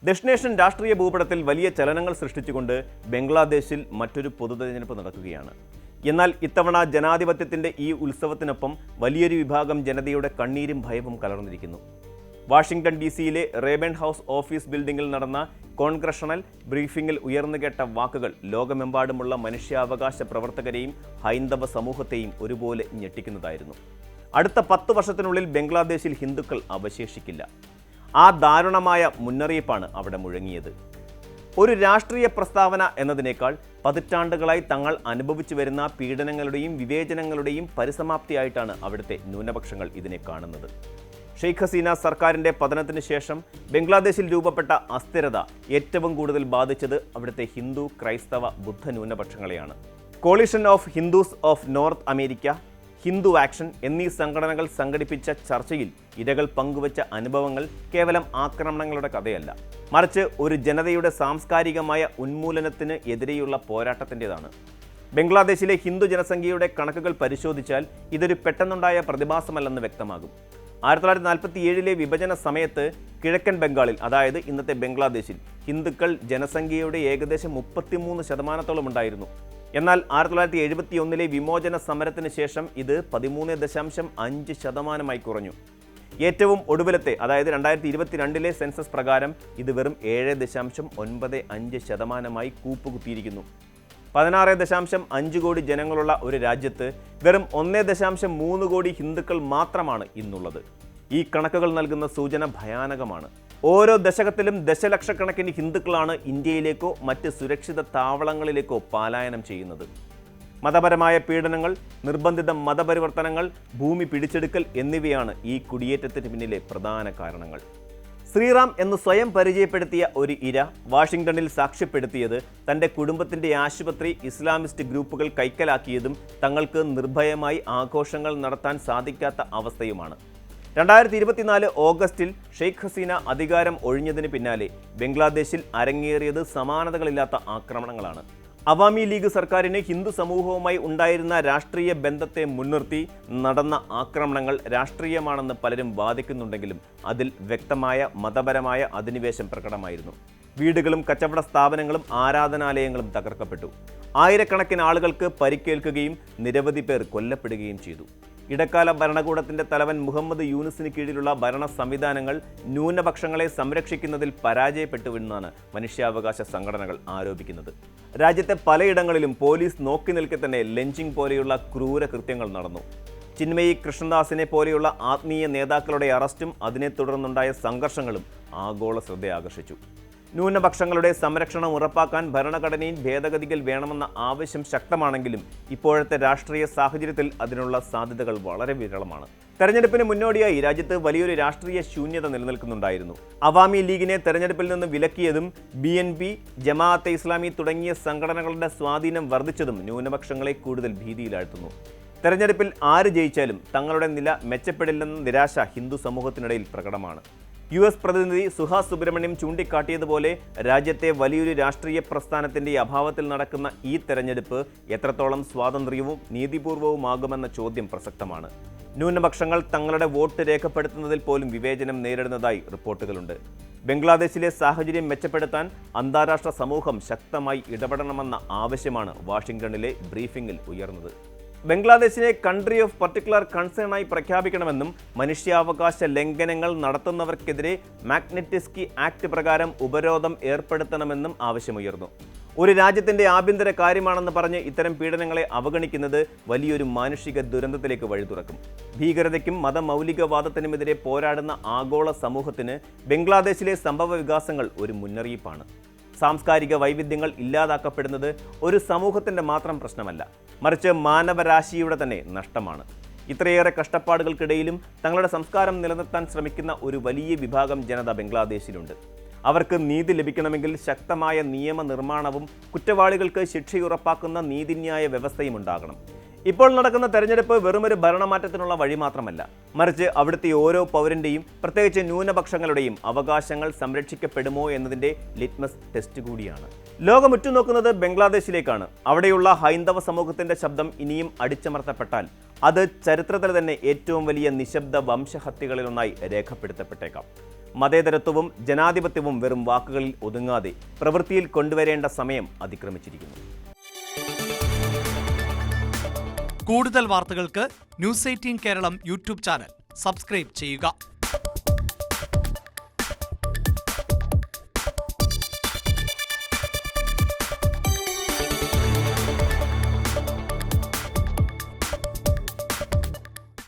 ദക്ഷിണേഷ്യൻ രാഷ്ട്രീയ ഭൂപടത്തിൽ വലിയ ചലനങ്ങൾ സൃഷ്ടിച്ചുകൊണ്ട് ബംഗ്ലാദേശിൽ മറ്റൊരു പൊതുതെരഞ്ഞെടുപ്പ് നടക്കുകയാണ്. എന്നാൽ ഇത്തവണ ജനാധിപത്യത്തിൻ്റെ ഈ ഉത്സവത്തിനൊപ്പം വലിയൊരു വിഭാഗം ജനതയുടെ കണ്ണീരും ഭയവും കലർന്നിരിക്കുന്നു. വാഷിംഗ്ടൺ DC-യിലെ റേബൺ ഹൗസ് ഓഫീസ് ബിൽഡിംഗിൽ നടന്ന കോൺഗ്രഷണൽ ബ്രീഫിംഗിൽ ഉയർന്നുകേട്ട വാക്കുകൾ ലോകമെമ്പാടുമുള്ള മനുഷ്യാവകാശ പ്രവർത്തകരെയും ഹൈന്ദവ സമൂഹത്തെയും ഒരുപോലെ ഞെട്ടിക്കുന്നതായിരുന്നു. അടുത്ത 10 വർഷത്തിനുള്ളിൽ ബംഗ്ലാദേശിൽ ഹിന്ദുക്കൾ അവശേഷിക്കില്ല. ആ ദാരുണമായ മുന്നറിയിപ്പാണ് അവിടെ മുഴങ്ങിയത്. ഒരു രാഷ്ട്രീയ പ്രസ്താവന എന്നതിനേക്കാൾ പതിറ്റാണ്ടുകളായി തങ്ങൾ അനുഭവിച്ചു വരുന്ന പീഡനങ്ങളുടെയും വിവേചനങ്ങളുടെയും പരിസമാപ്തിയായിട്ടാണ് അവിടുത്തെ ന്യൂനപക്ഷങ്ങൾ ഇതിനെ കാണുന്നത്. ഷെയ്ഖ് ഹസീന സർക്കാരിൻ്റെ പതനത്തിന് ശേഷം ബംഗ്ലാദേശിൽ രൂപപ്പെട്ട അസ്ഥിരത ഏറ്റവും കൂടുതൽ ബാധിച്ചത് അവിടുത്തെ ഹിന്ദു, ക്രൈസ്തവ, ബുദ്ധ ന്യൂനപക്ഷങ്ങളെയാണ്. Coalition of Hindus of North America, Hindu action എന്നീ സംഘടനകൾ സംഘടിപ്പിച്ച ചർച്ചയിൽ ഇരകൾ പങ്കുവച്ച അനുഭവങ്ങൾ കേവലം ആക്രമണങ്ങളുടെ കഥയല്ല, മറിച്ച് ഒരു ജനതയുടെ സാംസ്കാരികമായ ഉന്മൂലനത്തിന് എതിരെയുള്ള പോരാട്ടത്തിൻ്റെതാണ്. ബംഗ്ലാദേശിലെ ഹിന്ദു ജനസംഖ്യയുടെ കണക്കുകൾ പരിശോധിച്ചാൽ ഇതൊരു പെട്ടെന്നുണ്ടായ പ്രതിഭാസമല്ലെന്ന് വ്യക്തമാകും. 1947 വിഭജന സമയത്ത് കിഴക്കൻ ബംഗാളിൽ, അതായത് ഇന്നത്തെ ബംഗ്ലാദേശിൽ, ഹിന്ദുക്കൾ ജനസംഖ്യയുടെ ഏകദേശം 33% ഉണ്ടായിരുന്നു. എന്നാൽ 1971 വിമോചന സമരത്തിന് ശേഷം ഇത് 13.5% കുറഞ്ഞു. ഏറ്റവും ഒടുവിലത്തെ, അതായത് 2022 സെൻസസ് പ്രകാരം ഇത് വെറും 7.95% കൂപ്പുകുത്തിയിരിക്കുന്നു. 16.5 കോടി ജനങ്ങളുള്ള ഒരു രാജ്യത്ത് വെറും 1.3 കോടി ഹിന്ദുക്കൾ മാത്രമാണ് ഇന്നുള്ളത്. ഈ കണക്കുകൾ നൽകുന്ന സൂചന ഭയാനകമാണ്. ഓരോ ദശകത്തിലും ദശലക്ഷക്കണക്കിന് ഹിന്ദുക്കളാണ് ഇന്ത്യയിലേക്കോ മറ്റ് സുരക്ഷിത താവളങ്ങളിലേക്കോ പലായനം ചെയ്യുന്നത്. മതപരമായ പീഡനങ്ങൾ, നിർബന്ധിത മതപരിവർത്തനങ്ങൾ, ഭൂമി പിടിച്ചെടുക്കൽ എന്നിവയാണ് ഈ കുടിയേറ്റത്തിന് പിന്നിലെ പ്രധാന കാരണങ്ങൾ. ശ്രീറാം എന്ന് സ്വയം പരിചയപ്പെടുത്തിയ ഒരു ഇര വാഷിംഗ്ടണിൽ സാക്ഷ്യപ്പെടുത്തിയത് തൻ്റെ കുടുംബത്തിൻ്റെ ആശുപത്രി ഇസ്ലാമിസ്റ്റ് ഗ്രൂപ്പുകൾ കൈക്കലാക്കിയതും തങ്ങൾക്ക് നിർഭയമായി ആഘോഷങ്ങൾ നടത്താൻ സാധിക്കാത്ത അവസ്ഥയുമാണ്. 2024 ഓഗസ്റ്റിൽ ഷെയ്ഖ് ഹസീന അധികാരം ഒഴിഞ്ഞതിന് പിന്നാലെ ബംഗ്ലാദേശിൽ അരങ്ങേറിയത് സമാനതകളില്ലാത്ത ആക്രമണങ്ങളാണ്. അവാമി ലീഗ് സർക്കാരിന് ഹിന്ദു സമൂഹവുമായി ഉണ്ടായിരുന്ന രാഷ്ട്രീയ ബന്ധത്തെ മുൻനിർത്തി നടന്ന ആക്രമണങ്ങൾ രാഷ്ട്രീയമാണെന്ന് പലരും വാദിക്കുന്നുണ്ടെങ്കിലും അതിൽ വ്യക്തമായ മതപരമായ അധിനിവേശം പ്രകടമായിരുന്നു. വീടുകളും കച്ചവട സ്ഥാപനങ്ങളും ആരാധനാലയങ്ങളും തകർക്കപ്പെട്ടു. ആയിരക്കണക്കിന് ആളുകൾക്ക് പരിക്കേൽക്കുകയും നിരവധി പേർ കൊല്ലപ്പെടുകയും ചെയ്തു. ഇടക്കാല ഭരണകൂടത്തിൻ്റെ തലവൻ മുഹമ്മദ് യൂനുസിന് കീഴിലുള്ള ഭരണ സംവിധാനങ്ങൾ ന്യൂനപക്ഷങ്ങളെ സംരക്ഷിക്കുന്നതിൽ പരാജയപ്പെട്ടുവെന്നാണ് മനുഷ്യാവകാശ സംഘടനകൾ ആരോപിക്കുന്നത്. രാജ്യത്തെ പലയിടങ്ങളിലും പോലീസ് നോക്കി നിൽക്കെ തന്നെ ലെഞ്ചിങ് പോലെയുള്ള ക്രൂര കൃത്യങ്ങൾ നടന്നു. ചിന്മയി കൃഷ്ണദാസിനെ പോലെയുള്ള ആത്മീയ നേതാക്കളുടെ അറസ്റ്റും അതിനെ തുടർന്നുണ്ടായ സംഘർഷങ്ങളും ആഗോള ശ്രദ്ധ ആകർഷിച്ചു. ന്യൂനപക്ഷങ്ങളുടെ സംരക്ഷണം ഉറപ്പാക്കാൻ ഭരണഘടനയിൽ ഭേദഗതികൾ വേണമെന്ന ആവശ്യം ശക്തമാണെങ്കിലും ഇപ്പോഴത്തെ രാഷ്ട്രീയ സാഹചര്യത്തിൽ അതിനുള്ള സാധ്യതകൾ വളരെ വിരളമാണ്. തെരഞ്ഞെടുപ്പിന് മുന്നോടിയായി രാജ്യത്ത് വലിയൊരു രാഷ്ട്രീയ ശൂന്യത നിലനിൽക്കുന്നുണ്ടായിരുന്നു. അവാമി ലീഗിനെ തെരഞ്ഞെടുപ്പിൽ നിന്ന് വിലക്കിയതും BNP, ജമാഅത്തെ ഇസ്ലാമി തുടങ്ങിയ സംഘടനകളുടെ സ്വാധീനം വർദ്ധിച്ചതും ന്യൂനപക്ഷങ്ങളെ കൂടുതൽ ഭീതിയിലാഴ്ത്തുന്നു. തെരഞ്ഞെടുപ്പിൽ ആര് ജയിച്ചാലും തങ്ങളുടെ നില മെച്ചപ്പെടില്ലെന്ന നിരാശ ഹിന്ദു സമൂഹത്തിനിടയിൽ പ്രകടമാണ്. US പ്രതിനിധി സുഹാസ് സുബ്രഹ്മണ്യം ചൂണ്ടിക്കാട്ടിയതുപോലെ രാജ്യത്തെ വലിയൊരു രാഷ്ട്രീയ പ്രസ്ഥാനത്തിൻ്റെ അഭാവത്തിൽ നടക്കുന്ന ഈ തെരഞ്ഞെടുപ്പ് എത്രത്തോളം സ്വാതന്ത്ര്യവും നീതിപൂർവവുമാകുമെന്ന ചോദ്യം പ്രസക്തമാണ്. ന്യൂനപക്ഷങ്ങൾ തങ്ങളുടെ വോട്ട് രേഖപ്പെടുത്തുന്നതിൽ പോലും വിവേചനം നേരിടുന്നതായി റിപ്പോർട്ടുകളുണ്ട്. ബംഗ്ലാദേശിലെ സാഹചര്യം മെച്ചപ്പെടുത്താൻ അന്താരാഷ്ട്ര സമൂഹം ശക്തമായി ഇടപെടണമെന്ന ആവശ്യമാണ് വാഷിംഗ്ടണിലെ ബ്രീഫിംഗിൽ ഉയർന്നത്. ബംഗ്ലാദേശിനെ കൺട്രി ഓഫ് പർട്ടിക്കുലർ കൺസേണായി പ്രഖ്യാപിക്കണമെന്നും മനുഷ്യാവകാശ ലംഘനങ്ങൾ നടത്തുന്നവർക്കെതിരെ മാഗ്നറ്റിസ്കി ആക്ട് പ്രകാരം ഉപരോധം ഏർപ്പെടുത്തണമെന്നും ആവശ്യമുയർന്നു. ഒരു രാജ്യത്തിൻ്റെ ആഭ്യന്തര കാര്യമാണെന്ന് പറഞ്ഞ് ഇത്തരം പീഡനങ്ങളെ അവഗണിക്കുന്നത് വലിയൊരു മാനുഷിക ദുരന്തത്തിലേക്ക് വഴി തുറക്കും. ഭീകരതയ്ക്കും മതമൗലികവാദത്തിനുമെതിരെ പോരാടുന്ന ആഗോള സമൂഹത്തിന് ബംഗ്ലാദേശിലെ സംഭവ വികാസങ്ങൾ ഒരു മുന്നറിയിപ്പാണ്. സാംസ്കാരിക വൈവിധ്യങ്ങൾ ഇല്ലാതാക്കപ്പെടുന്നത് ഒരു സമൂഹത്തിൻ്റെ മാത്രം പ്രശ്നമല്ല, മറിച്ച് മാനവരാശിയുടെ തന്നെ നഷ്ടമാണ്. ഇത്രയേറെ കഷ്ടപ്പാടുകൾക്കിടയിലും തങ്ങളുടെ സംസ്കാരം നിലനിർത്താൻ ശ്രമിക്കുന്ന ഒരു വലിയ വിഭാഗം ജനത ബംഗ്ലാദേശിലുണ്ട്. അവർക്ക് നീതി ലഭിക്കണമെങ്കിൽ ശക്തമായ നിയമനിർമ്മാണവും കുറ്റവാളികൾക്ക് ശിക്ഷയുറപ്പാക്കുന്ന നീതിന്യായ വ്യവസ്ഥയും ഉണ്ടാകണം. ഇപ്പോൾ നടക്കുന്ന തെരഞ്ഞെടുപ്പ് വെറുമൊരു ഭരണമാറ്റത്തിനുള്ള വഴി മാത്രമല്ല, മറിച്ച് അവിടുത്തെ ഓരോ പൗരൻ്റെയും, പ്രത്യേകിച്ച് ന്യൂനപക്ഷങ്ങളുടെയും അവകാശങ്ങൾ സംരക്ഷിക്കപ്പെടുമോ എന്നതിൻ്റെ ലിറ്റ്മസ് ടെസ്റ്റ് കൂടിയാണ്. ലോകം ഉറ്റുനോക്കുന്നത് ബംഗ്ലാദേശിലേക്കാണ്. അവിടെയുള്ള ഹൈന്ദവ സമൂഹത്തിൻ്റെ ശബ്ദം ഇനിയും അടിച്ചമർത്തപ്പെട്ടാൽ അത് ചരിത്രത്തിൽ തന്നെ ഏറ്റവും വലിയ നിശബ്ദ വംശഹത്യകളിലൊന്നായി രേഖപ്പെടുത്തപ്പെട്ടേക്കാം. മതേതരത്വവും ജനാധിപത്യവും വെറും വാക്കുകളിൽ ഒതുങ്ങാതെ പ്രവൃത്തിയിൽ കൊണ്ടുവരേണ്ട സമയം അതിക്രമിച്ചിരിക്കുന്നു. കൂടുതൽ വാർത്തകൾക്ക് news 18 Keralam YouTube channel subscribe ചെയ്യുക.